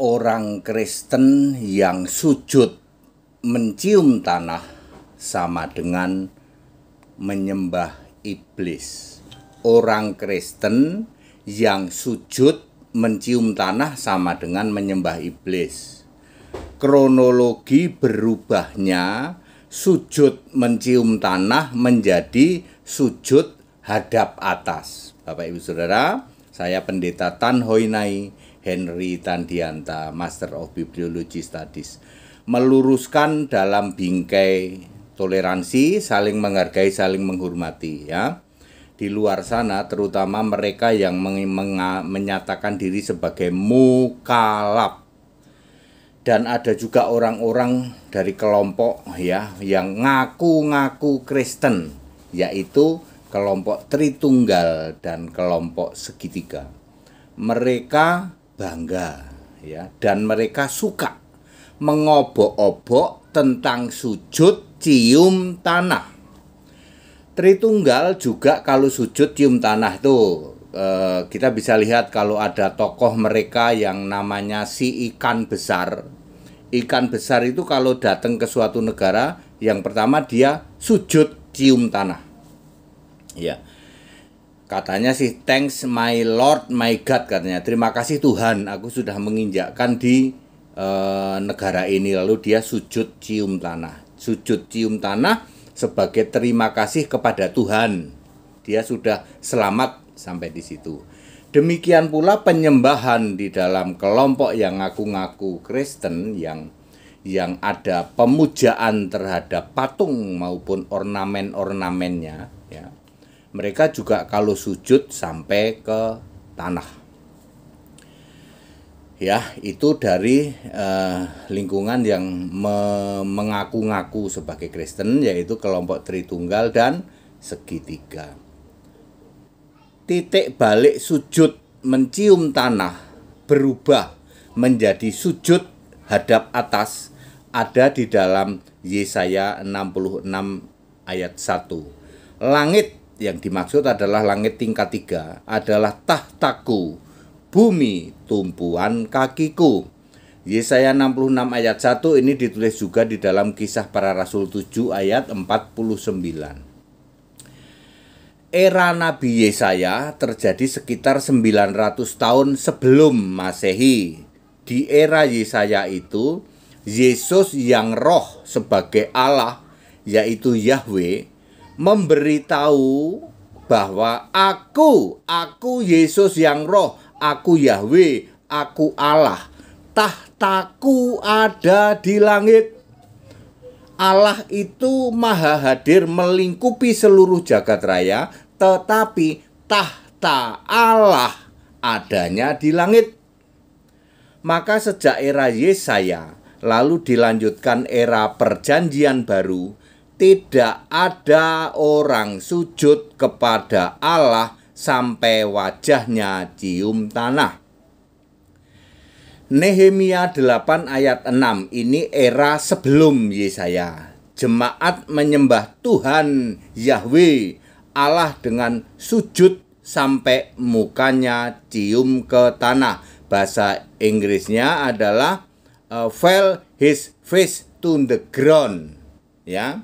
Orang Kristen yang sujud mencium tanah sama dengan menyembah iblis. Orang Kristen yang sujud mencium tanah sama dengan menyembah iblis. Kronologi berubahnya sujud mencium tanah menjadi sujud hadap atas. Bapak Ibu Saudara, saya Pendeta Tan Hoi Nai Henry Tandianta, Master of Bibliology Studies, meluruskan dalam bingkai toleransi, saling menghargai, saling menghormati, ya. Di luar sana terutama mereka yang menyatakan diri sebagai mukallaf. Dan ada juga orang-orang dari kelompok yang ngaku-ngaku Kristen, yaitu kelompok Tritunggal dan kelompok Segitiga. Mereka bangga dan mereka suka mengobok-obok tentang sujud cium tanah. Tritunggal juga kalau sujud cium tanah tuh kita bisa lihat kalau ada tokoh mereka yang namanya si ikan besar. Ikan besar itu kalau datang ke suatu negara, yang pertama dia sujud cium tanah. Ya. Katanya sih, thanks my Lord, my God, katanya. Terima kasih Tuhan, aku sudah menginjakkan di negara ini. Lalu dia sujud cium tanah. Sujud cium tanah sebagai terima kasih kepada Tuhan. Dia sudah selamat sampai di situ. Demikian pula penyembahan di dalam kelompok yang ngaku-ngaku Kristen, yang ada pemujaan terhadap patung maupun ornamen-ornamennya, ya. Mereka juga kalau sujud sampai ke tanah. Ya, itu dari lingkungan yang mengaku-ngaku sebagai Kristen, yaitu kelompok Tritunggal dan Segitiga. Titik balik sujud mencium tanah berubah menjadi sujud hadap atas ada di dalam Yesaya 66 ayat 1. Langit yang dimaksud adalah langit tingkat 3 adalah tahtaku, bumi tumpuan kakiku. Yesaya 66 ayat 1 ini ditulis juga di dalam Kisah Para Rasul 7 ayat 49. Era Nabi Yesaya terjadi sekitar 900 tahun sebelum Masehi. Di era Yesaya itu, Yesus yang roh sebagai Allah, yaitu Yahweh, memberitahu bahwa aku Yesus yang roh, aku Yahweh, aku Allah. Tahtaku ada di langit. Allah itu maha hadir melingkupi seluruh jagat raya, tetapi tahta Allah adanya di langit. Maka sejak era Yesaya, lalu dilanjutkan era Perjanjian Baru, tidak ada orang sujud kepada Allah sampai wajahnya cium tanah. Nehemia 8 ayat 6 ini era sebelum Yesaya. Jemaat menyembah Tuhan Yahweh Allah dengan sujud sampai mukanya cium ke tanah. Bahasa Inggrisnya adalah fell his face to the ground. Ya.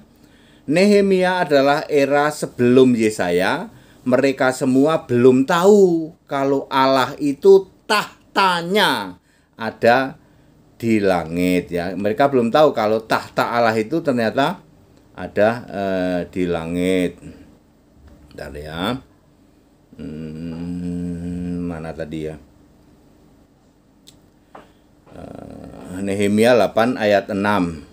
Nehemia adalah era sebelum Yesaya. Mereka semua belum tahu kalau Allah itu tahtanya ada di langit, ya. Mereka belum tahu kalau tahta Allah itu ternyata ada di langit. Bentar ya. Mana tadi ya? Nehemia 8 ayat 6.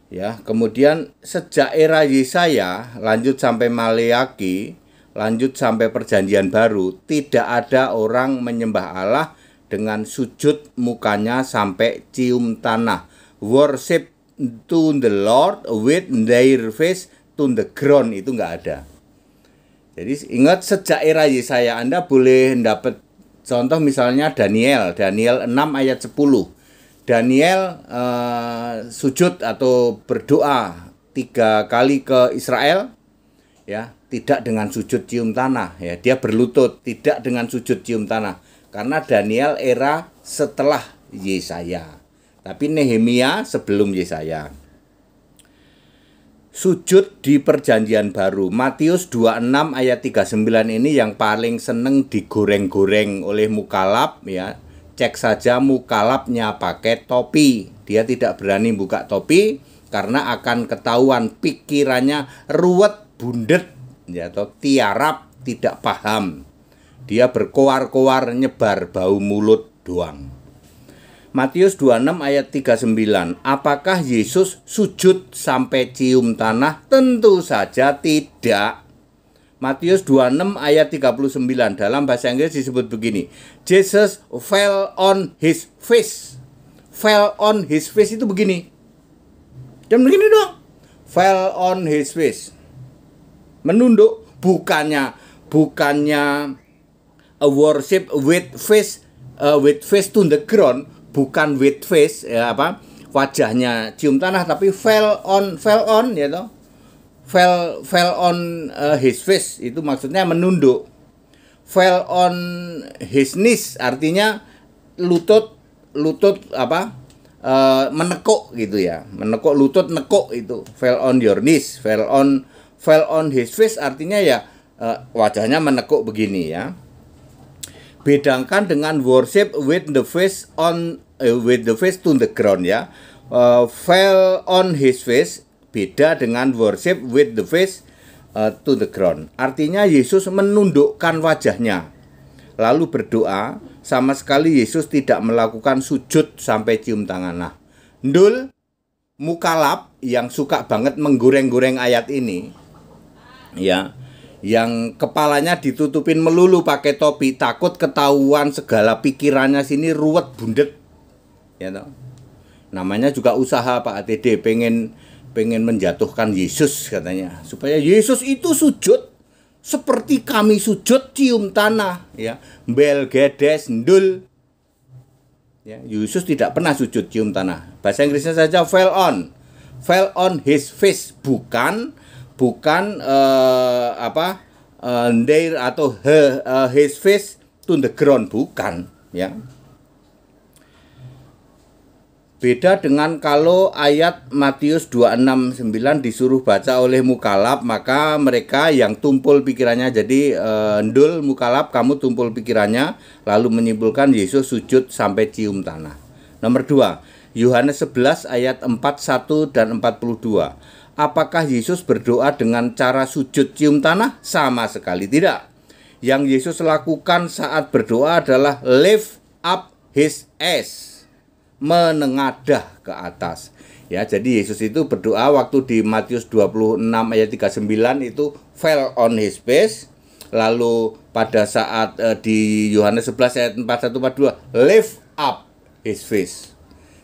Ya, kemudian sejak era Yesaya lanjut sampai Maleaki, lanjut sampai Perjanjian Baru, tidak ada orang menyembah Allah dengan sujud mukanya sampai cium tanah. Worship to the Lord with their face to the ground, itu enggak ada. Jadi ingat, sejak era Yesaya Anda boleh dapat contoh, misalnya Daniel 6 ayat 10. Daniel sujud atau berdoa 3 kali ke Israel, ya, tidak dengan sujud cium tanah, ya. Dia berlutut, tidak dengan sujud cium tanah. Karena Daniel era setelah Yesaya. Tapi Nehemia sebelum Yesaya. Sujud di perjanjian baru. Matius 26 ayat 39 ini yang paling seneng digoreng-goreng oleh mukalaf ya. Cek saja mukalafnya pakai topi. Dia tidak berani buka topi karena akan ketahuan pikirannya ruwet, bundet ya, atau tiarap, tidak paham. Dia berkoar-koar, nyebar bau mulut doang. Matius 26 ayat 39. Apakah Yesus sujud sampai cium tanah? Tentu saja tidak. Matius 26 ayat 39 dalam bahasa Inggris disebut begini. Jesus fell on his face. Fell on his face itu begini. Dan begini dong. Fell on his face. Menunduk, bukannya a worship with face to the ground, bukan with face ya, wajahnya cium tanah, tapi fell on ya toh. Fell on his face itu maksudnya menunduk. Fell on his knees artinya lutut menekuk gitu ya. Menekuk lutut, nekuk itu. Fell on your knees. Fell on his face artinya ya wajahnya menekuk begini ya. Bedakan dengan worship with the face to the ground ya. Fell on his face beda dengan worship with the face to the ground. Artinya Yesus menundukkan wajahnya lalu berdoa. Sama sekali Yesus tidak melakukan sujud sampai cium tangan. Nah, ndul mukalaf yang suka banget menggoreng-goreng ayat ini ya, yang kepalanya ditutupin melulu pakai topi, takut ketahuan segala pikirannya sini ruwet bundet ya toh. Namanya juga usaha Pak ATD, pengen menjatuhkan Yesus katanya, supaya Yesus itu sujud seperti kami sujud cium tanah ya, bel gedes ndul ya. Yesus tidak pernah sujud cium tanah. Bahasa Inggrisnya saja fell on his face, bukan there atau his face to the ground, bukan ya. Beda dengan kalau ayat Matius 26:9 disuruh baca oleh mukalaf, maka mereka yang tumpul pikirannya, jadi ndul mukalaf, kamu tumpul pikirannya lalu menyimpulkan Yesus sujud sampai cium tanah. Nomor 2, Yohanes 11 ayat 41 dan 42. Apakah Yesus berdoa dengan cara sujud cium tanah? Sama sekali tidak. Yang Yesus lakukan saat berdoa adalah lift up his eyes, menengadah ke atas. Ya, jadi Yesus itu berdoa waktu di Matius 26 ayat 39 itu fell on his face. Lalu pada saat di Yohanes 11 ayat 41-42 lift up his face.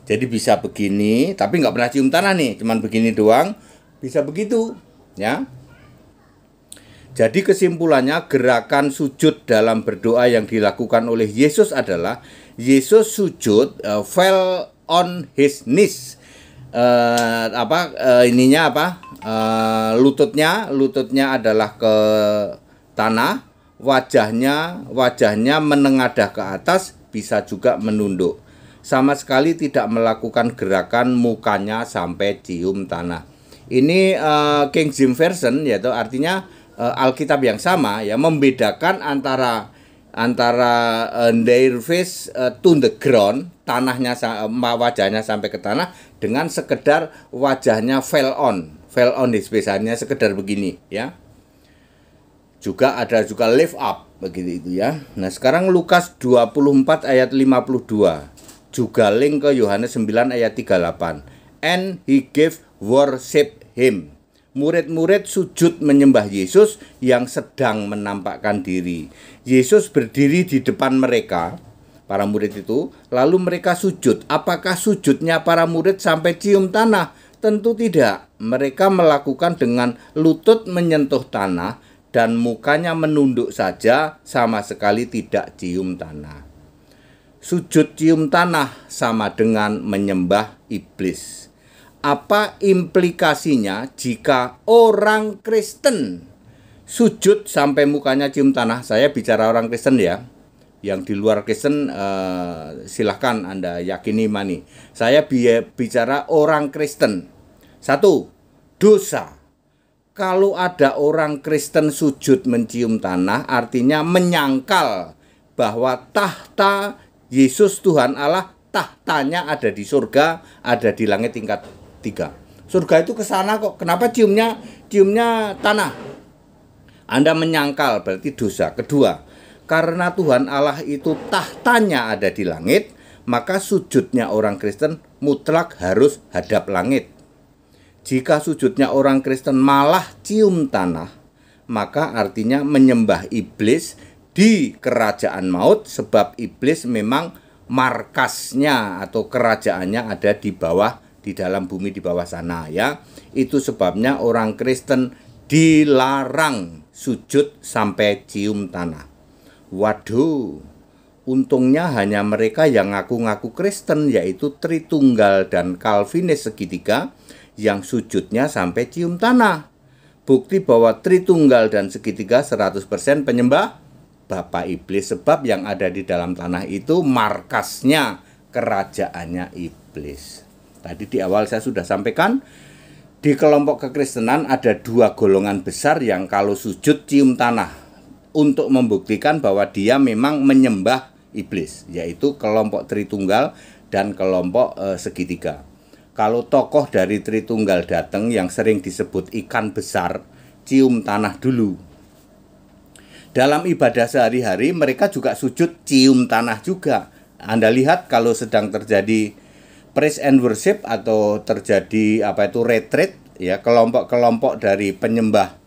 Jadi bisa begini, tapi nggak pernah cium tanah nih, cuman begini doang. Bisa begitu ya. Jadi kesimpulannya, gerakan sujud dalam berdoa yang dilakukan oleh Yesus adalah Yesus sujud fell on his knees. Lututnya adalah ke tanah, wajahnya menengadah ke atas, bisa juga menunduk. Sama sekali tidak melakukan gerakan mukanya sampai cium tanah. Ini King James Version, yaitu artinya Alkitab yang sama ya, membedakan antara their face to the ground, wajahnya sampai ke tanah, dengan sekedar wajahnya fell on his face, hanya sekedar begini ya. Juga ada lift up begitu itu ya. Nah, sekarang Lukas 24 ayat 52. Juga link ke Yohanes 9 ayat 38. And he gave worship him. Murid-murid sujud menyembah Yesus yang sedang menampakkan diri. Yesus berdiri di depan mereka, para murid itu, lalu mereka sujud. Apakah sujudnya para murid sampai cium tanah? Tentu tidak. Mereka melakukan dengan lutut menyentuh tanah dan mukanya menunduk saja, sama sekali tidak cium tanah. Sujud cium tanah sama dengan menyembah iblis. Apa implikasinya jika orang Kristen sujud sampai mukanya cium tanah? Saya bicara orang Kristen ya. Yang di luar Kristen silahkan Anda yakini imani. Saya bicara orang Kristen. Satu, dosa. Kalau ada orang Kristen sujud mencium tanah, artinya menyangkal bahwa tahta Yesus Tuhan Allah, tahtanya ada di surga, ada di langit tingkat 3. Surga itu ke sana kok. Kenapa ciumnya tanah? Anda menyangkal berarti dosa. Kedua, karena Tuhan Allah itu tahtanya ada di langit, maka sujudnya orang Kristen mutlak harus hadap langit. Jika sujudnya orang Kristen malah cium tanah, maka artinya menyembah iblis di kerajaan maut, sebab iblis memang markasnya atau kerajaannya ada di bawah, di dalam bumi di bawah sana ya. Itu sebabnya orang Kristen dilarang sujud sampai cium tanah. Waduh, untungnya hanya mereka yang ngaku-ngaku Kristen, yaitu Tritunggal dan Calvinis segitiga, yang sujudnya sampai cium tanah. Bukti bahwa Tritunggal dan segitiga 100% penyembah Bapa Iblis, sebab yang ada di dalam tanah itu markasnya kerajaannya iblis. Tadi di awal saya sudah sampaikan, di kelompok kekristenan ada 2 golongan besar yang kalau sujud cium tanah, untuk membuktikan bahwa dia memang menyembah iblis, yaitu kelompok Tritunggal dan kelompok segitiga. Kalau tokoh dari Tritunggal datang yang sering disebut ikan besar, cium tanah dulu. Dalam ibadah sehari-hari mereka juga sujud cium tanah juga. Anda lihat kalau sedang terjadi praise and worship atau terjadi retreat ya, kelompok-kelompok dari penyembah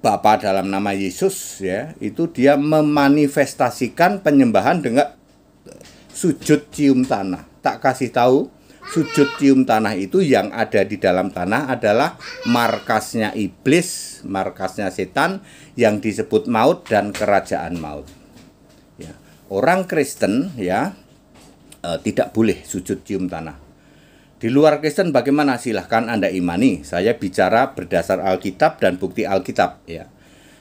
Bapa dalam nama Yesus ya, itu dia memanifestasikan penyembahan dengan sujud cium tanah. Tak kasih tahu, sujud cium tanah itu yang ada di dalam tanah adalah markasnya iblis, markasnya setan yang disebut maut dan kerajaan maut. Ya. Orang Kristen ya tidak boleh sujud cium tanah. Di luar Kristen bagaimana? Silahkan Anda imani. Saya bicara berdasar Alkitab dan bukti Alkitab ya.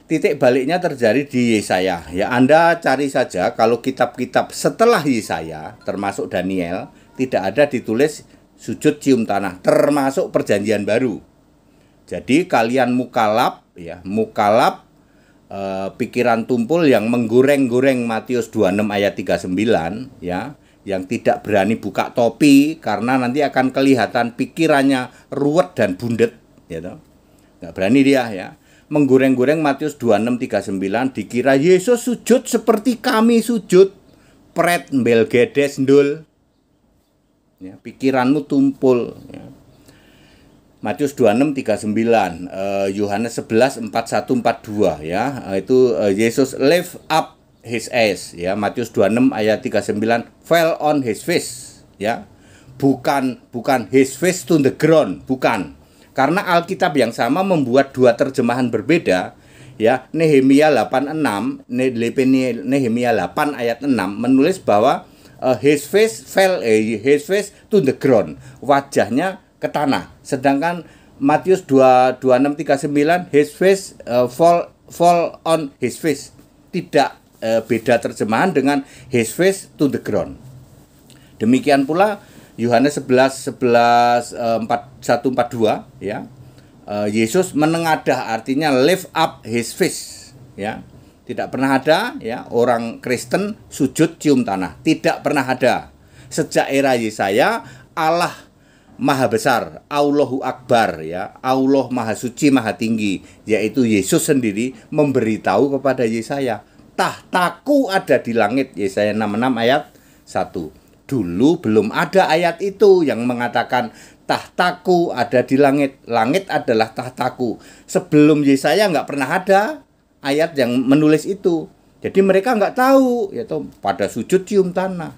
Titik baliknya terjadi di Yesaya. Ya, Anda cari saja kalau kitab-kitab setelah Yesaya, termasuk Daniel, tidak ada ditulis sujud cium tanah, termasuk Perjanjian Baru. Jadi kalian mukalab ya, pikiran tumpul yang menggoreng-goreng Matius 26 ayat 39 ya, yang tidak berani buka topi karena nanti akan kelihatan pikirannya ruwet dan bundet gitu. Nggak berani dia ya. Menggoreng-goreng Matius 26:39, dikira Yesus sujud seperti kami sujud, pret mbelgedes ndul. Ya, pikiranmu tumpul ya. Matius 26:39, Yohanes 11:41-42 ya, itu Yesus lift up his eyes ya, Matius 26 ayat 39, fell on his face ya. Bukan his face to the ground, bukan. Karena Alkitab yang sama membuat 2 terjemahan berbeda ya. Nehemia 8:6, Nehemia 8 ayat 6 menulis bahwa his face to the ground, wajahnya ke tanah. Sedangkan Matius 26:39, his face fall on his face. Tidak beda terjemahan dengan his face to the ground. Demikian pula Yohanes 11:41-42 ya. Yesus menengadah, artinya lift up his face ya. Tidak pernah ada ya orang Kristen sujud cium tanah, tidak pernah ada. Sejak era Yesaya, Allah Maha Besar, Allahu Akbar ya, Allah Maha Suci, Maha Tinggi, yaitu Yesus sendiri memberitahu kepada Yesaya, tahtaku ada di langit, Yesaya 66 ayat 1. Dulu belum ada ayat itu yang mengatakan tahtaku ada di langit. Langit adalah tahtaku. Sebelum Yesaya nggak pernah ada ayat yang menulis itu. Jadi mereka nggak tahu, yaitu pada sujud cium tanah.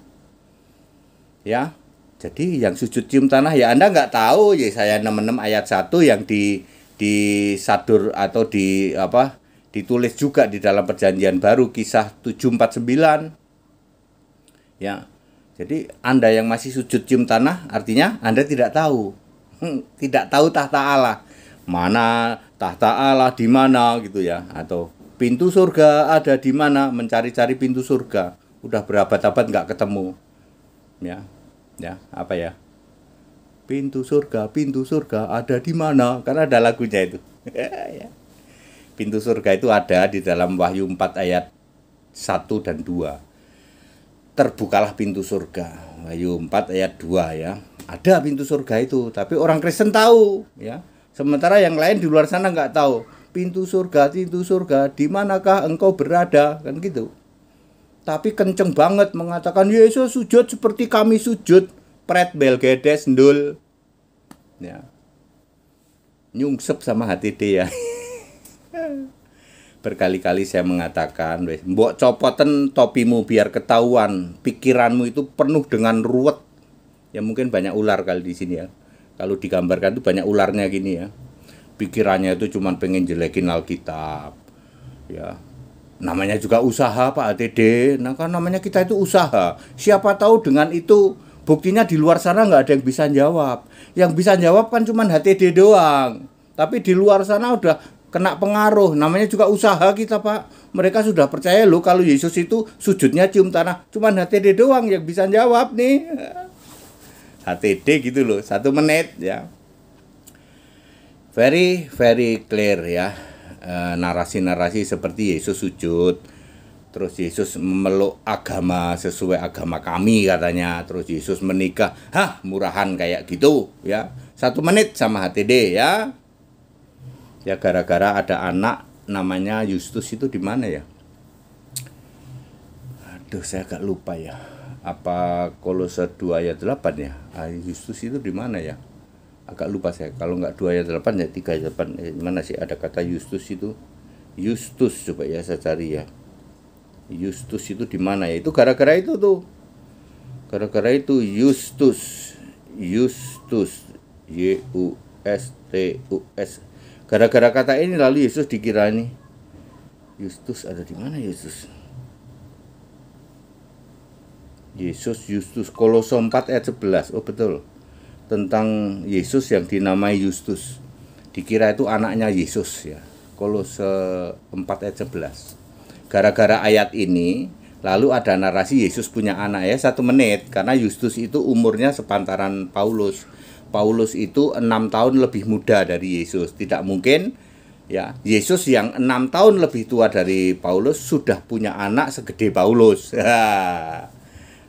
Ya, jadi yang sujud cium tanah ya Anda nggak tahu Yesaya 66 ayat 1 yang di sadur atau ditulis juga di dalam Perjanjian Baru, Kisah 7:49. Ya. Jadi Anda yang masih sujud cium tanah, artinya Anda tidak tahu. Tidak tahu tahta Allah. Mana tahta Allah, di mana gitu ya, atau Pintu surga ada di mana? Mencari-cari pintu surga. Udah berabad-abad nggak ketemu. Ya, apa ya? Pintu surga ada di mana? Karena ada lagunya itu. Ya. Pintu surga itu ada di dalam Wahyu 4 ayat 1 dan 2. Terbukalah pintu surga. Wahyu 4 ayat 2 ya. Ada pintu surga itu, tapi orang Kristen tahu ya. Sementara yang lain di luar sana nggak tahu. Pintu surga, di manakah engkau berada? Kan gitu. Tapi kenceng banget mengatakan Yesus sujud seperti kami sujud. Pret belgedes ndul. Ya. Nyungsep sama HTD ya. Berkali-kali saya mengatakan, mbok copoten topimu biar ketahuan pikiranmu itu penuh dengan ruwet. Ya mungkin banyak ular kali di sini ya. Kalau digambarkan itu banyak ularnya gini ya. Pikirannya itu cuman pengen jelekin Alkitab. Ya. Namanya juga usaha Pak HTD. Nah kan namanya kita itu usaha. Siapa tahu dengan itu buktinya di luar sana nggak ada yang bisa jawab. Yang bisa jawab kan cuman HTD doang. Tapi di luar sana udah kena pengaruh, namanya juga usaha kita Pak. Mereka sudah percaya loh kalau Yesus itu sujudnya cium tanah. Cuman HTD doang yang bisa jawab nih. HTD gitu loh, 1 menit ya. Very clear ya. Narasi-narasi seperti Yesus sujud, terus Yesus memeluk agama sesuai agama kami katanya, terus Yesus menikah, murahan kayak gitu ya. 1 menit sama HTD ya. Ya gara-gara ada anak namanya Justus itu di mana ya? Aduh saya agak lupa ya. Apa Kolose 2 ayat 8 ya? Justus itu di mana ya? Agak lupa saya. Kalau nggak 2 ayat 8 ya 3 ayat 8. Mana sih ada kata Justus itu? Justus coba ya saya cari ya. Justus itu di mana ya? Itu gara-gara itu tuh. Gara-gara itu Justus. YUSTUS. Gara-gara kata ini lalu Yesus dikira nih. Justus ada di mana Yesus? Justus Kolose 4 ayat 11. Oh betul. Tentang Yesus yang dinamai Justus. Dikira itu anaknya Yesus ya. Kolose 4 ayat 11. Gara-gara ayat ini lalu ada narasi Yesus punya anak ya 1 menit. Karena Justus itu umurnya sepantaran Paulus. Paulus itu 6 tahun lebih muda dari Yesus. Tidak mungkin ya Yesus yang 6 tahun lebih tua dari Paulus sudah punya anak segede Paulus.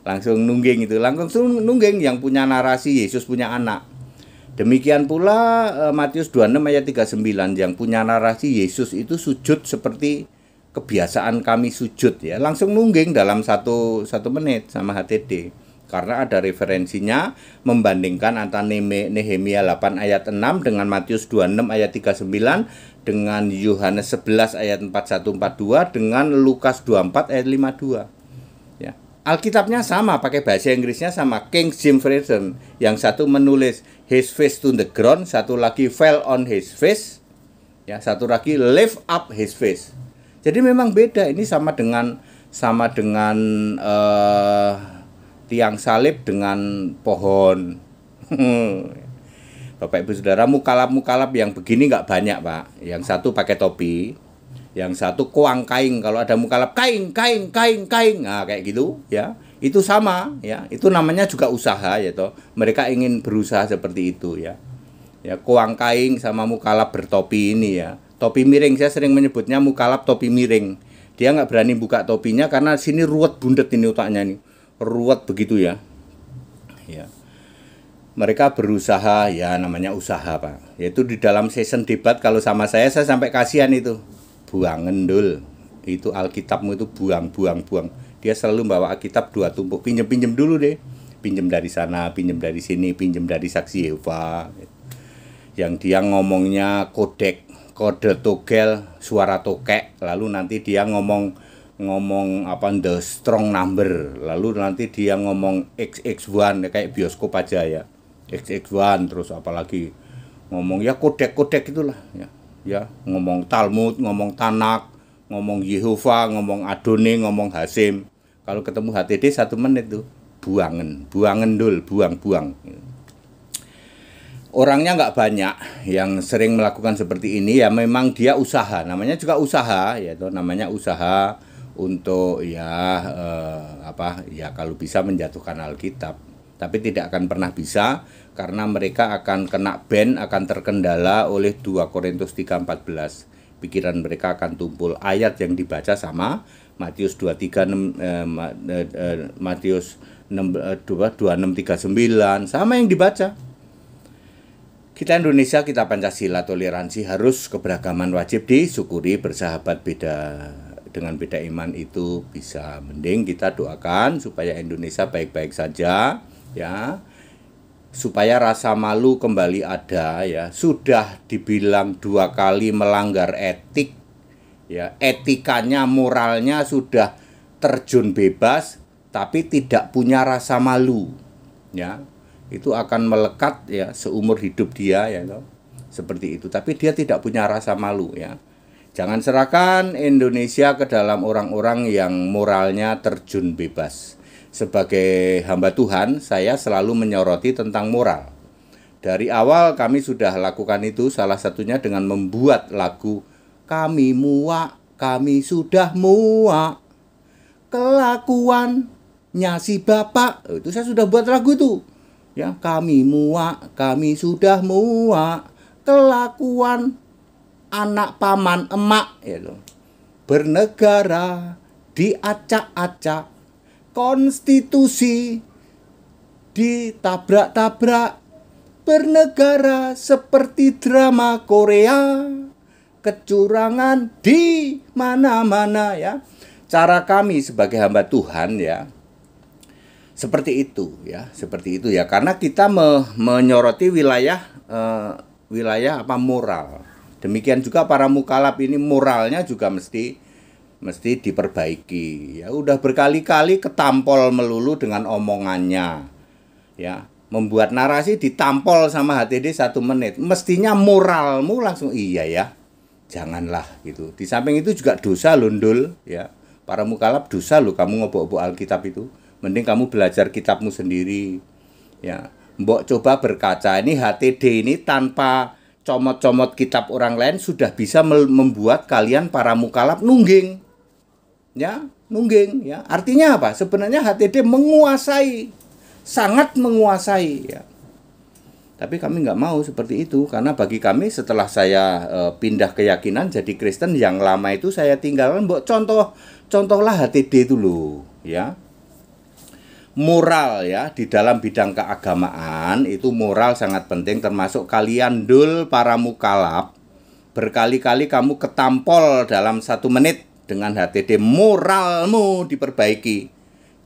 Langsung nungging itu. Langsung nungging yang punya narasi Yesus punya anak. Demikian pula Matius 26 ayat 39 yang punya narasi Yesus itu sujud seperti kebiasaan kami sujud ya. Langsung nungging dalam 1 menit sama HTD. Karena ada referensinya membandingkan antara Nehemia 8 ayat 6 dengan Matius 26 ayat 39 dengan Yohanes 11 ayat 41-42 dengan Lukas 24 ayat 52. Ya. Alkitabnya sama, pakai bahasa Inggrisnya sama, King James Version. Yang satu menulis his face to the ground, satu lagi fell on his face, ya, satu lagi lift up his face. Jadi memang beda. Ini sama dengan tiang salib dengan pohon. Bapak Ibu Saudara, mukalab yang begini nggak banyak Pak. Yang satu pakai topi, yang satu kuang kaing. Kalau ada mukalab kaing. Nah kayak gitu ya. Itu sama ya. Itu namanya juga usaha ya toh. Mereka ingin berusaha seperti itu ya. Ya kuang kaing sama mukalab bertopi ini ya. Topi miring, saya sering menyebutnya mukalab topi miring. Dia nggak berani buka topinya karena sini ruwet bundet ini otaknya nih. Ruwet begitu ya. Ya. Mereka berusaha ya, namanya usaha Pak. Yaitu di dalam session debat kalau sama saya sampai kasihan itu. Buang ngendul. Itu Alkitabmu itu buang. Dia selalu bawa Alkitab 2 tumpuk. Pinjem dulu deh. Pinjem dari sana, pinjem dari sini, pinjem dari Saksi Yehova. Yang dia ngomongnya kode togel, suara tokek. Lalu nanti dia ngomong apa the strong number, lalu nanti dia ngomong XX1 kayak bioskop aja ya, XX1 terus apalagi ngomong ya kodek itulah ya ngomong Talmud, ngomong Tanak, ngomong Yehova, ngomong Adone, ngomong Hasim. Kalau ketemu HTD 1 menit tuh buang. orangnya nggak banyak yang sering melakukan seperti ini, ya memang dia usaha, namanya juga usaha, yaitu namanya usaha untuk ya kalau bisa menjatuhkan Alkitab, tapi tidak akan pernah bisa karena mereka akan kena ban, akan terkendala oleh 2 Korintus 3:14. Pikiran mereka akan tumpul. Ayat yang dibaca sama Matius 23 Matius 26:39 sama yang dibaca. Kita Indonesia, kita Pancasila, toleransi, harus keberagaman wajib disyukuri, bersahabat dengan beda iman itu bisa. Mending kita doakan supaya Indonesia baik-baik saja, ya. Supaya rasa malu kembali ada, ya. Sudah dibilang 2 kali melanggar etik, ya. Etikanya, moralnya sudah terjun bebas tapi tidak punya rasa malu, ya. Itu akan melekat, ya, seumur hidup dia, ya, seperti itu. Tapi dia tidak punya rasa malu, ya. Jangan serahkan Indonesia ke dalam orang-orang yang moralnya terjun bebas. Sebagai hamba Tuhan, saya selalu menyoroti tentang moral. Dari awal kami sudah lakukan itu, salah satunya dengan membuat lagu Kami Muak, Kami Sudah Muak, Kelakuannya Si Bapak. Itu saya sudah buat lagu itu. Ya, kami muak, kami sudah muak, kelakuan anak paman emak, ya, bernegara diacak-acak, konstitusi ditabrak-tabrak, bernegara seperti drama Korea, kecurangan di mana-mana, ya. Cara kami sebagai hamba Tuhan, ya, seperti itu, ya, karena kita menyoroti wilayah moral. Demikian juga para mukalaf ini moralnya juga mesti diperbaiki, ya. Udah berkali-kali ketampol melulu dengan omongannya, ya, membuat narasi ditampol sama HTD 1 menit, mestinya moralmu langsung iya, ya, janganlah gitu. Di samping itu juga dosa lundul, ya, para mukalaf dosa lo kamu ngobok-obok Alkitab itu. Mending kamu belajar kitabmu sendiri, ya. Mbok coba berkaca, ini HTD ini tanpa comot-comot kitab orang lain sudah bisa membuat kalian para mukalaf nungging, ya, nungging, ya. Artinya apa? Sebenarnya HTD menguasai, sangat menguasai, ya. Tapi kami nggak mau seperti itu, karena bagi kami setelah saya pindah keyakinan jadi Kristen, yang lama itu saya tinggalkan. Mbok contohlah HTD itu loh, ya. Moral, ya, di dalam bidang keagamaan itu moral sangat penting, termasuk kalian dul para mukalaf. Berkali-kali kamu ketampol dalam 1 menit dengan HTD, moralmu diperbaiki.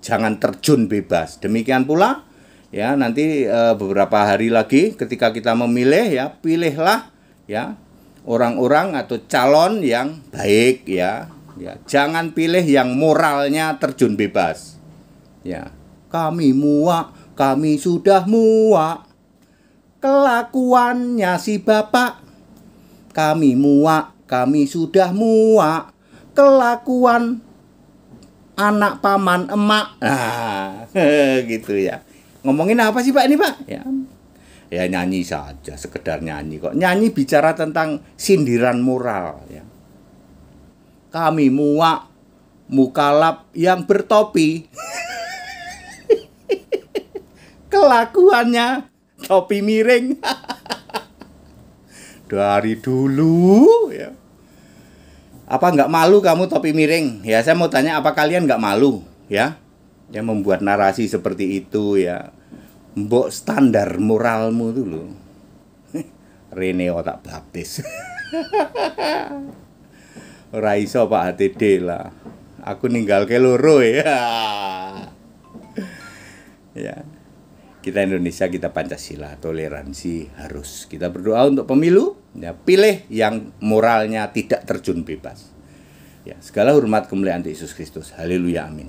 Jangan terjun bebas. Demikian pula, ya, nanti beberapa hari lagi ketika kita memilih, ya, pilihlah, ya, orang-orang atau calon yang baik, ya. Ya, jangan pilih yang moralnya terjun bebas. Ya. Kami muak, kami sudah muak, kelakuannya si Bapak. Kami muak, kami sudah muak, kelakuan anak paman emak. Nah, gitu, ya. Ngomongin apa sih Pak ini, Pak? Ya, ya nyanyi saja, sekedar nyanyi kok. Nyanyi bicara tentang sindiran moral, ya. Kami muak, mukalaf yang bertopi. Kelakuannya topi miring. Dari dulu, ya. Apa nggak malu kamu topi miring? Ya, saya mau tanya, apa kalian nggak malu, ya? Yang membuat narasi seperti itu, ya. Mbok standar moralmu dulu. Rene otak baptis. Ora iso Pak HTD lah. Aku ninggal ke loro, ya. Ya. Kita Indonesia, kita Pancasila, toleransi harus. Kita berdoa untuk pemilu, ya, pilih yang moralnya tidak terjun bebas. Ya, segala hormat kemuliaan Yesus Kristus. Haleluya, amin.